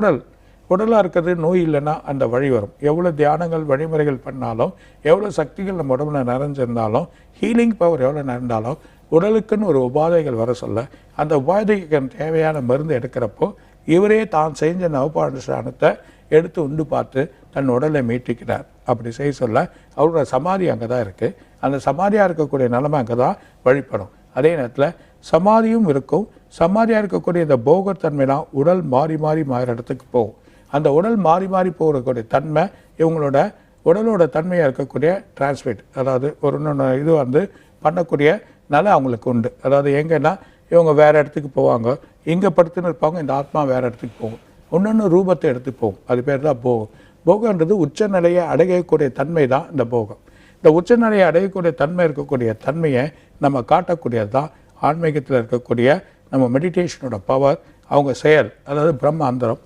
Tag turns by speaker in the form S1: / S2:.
S1: உடல் உடலாக இருக்கிறது நோய் இல்லைன்னா அந்த வழி வரும். எவ்வளோ தியானங்கள் வழிமுறைகள் பண்ணாலும், எவ்வளோ சக்திகள் நம்ம உடம்புல நிறைஞ்சிருந்தாலும், ஹீலிங் பவர் எவ்வளோ நிறைந்தாலும், உடலுக்குன்னு ஒரு உபாதைகள் வர சொல்ல அந்த உபாதைக்கு தேவையான மருந்து எடுக்கிறப்போ இவரே தான் செஞ்ச நவபாஷானத்தை எடுத்து உண்டு பார்த்து தன் உடலை மீட்டிக்கிறார். அப்படி செய்ய சொல்ல அவரோட சமாதி அங்கே தான் இருக்குது. அந்த சமாதியாக இருக்கக்கூடிய நிலைமை அங்கே தான் வழிபடும். அதே நேரத்தில் சமாதியும் இருக்கும். சமாதியாக இருக்கக்கூடிய இந்த போகத்தன்மைலாம் உடல் மாறி மாறி மாறுற இடத்துக்கு போகும். அந்த உடல் மாறி மாறி போகக்கூடிய தன்மை இவங்களோட உடலோட தன்மையாக இருக்கக்கூடிய டிரான்ஸ்மிட், அதாவது ஒரு இது பண்ணக்கூடிய நிலை அவங்களுக்கு உண்டு. அதாவது எங்கன்னா இவங்க வேறு இடத்துக்கு போவாங்க, இங்கே படுத்துன்னு இருப்பாங்க, இந்த ஆத்மா வேறு இடத்துக்கு போகும், இன்னொன்று ரூபத்தை எடுத்து போகும். அது பேர் தான் போகம். போகன்றது உச்சநிலையை அடையக்கூடிய தன்மை தான் இந்த போகம். இந்த உச்சநிலையை அடையக்கூடிய தன்மை இருக்கக்கூடிய தன்மையை நம்ம காட்டக்கூடியது தான் ஆன்மீகத்தில் இருக்கக்கூடிய நம்ம மெடிடேஷனோட பவர், அவங்க செயல், அதாவது பிரம்ம அந்தரம்.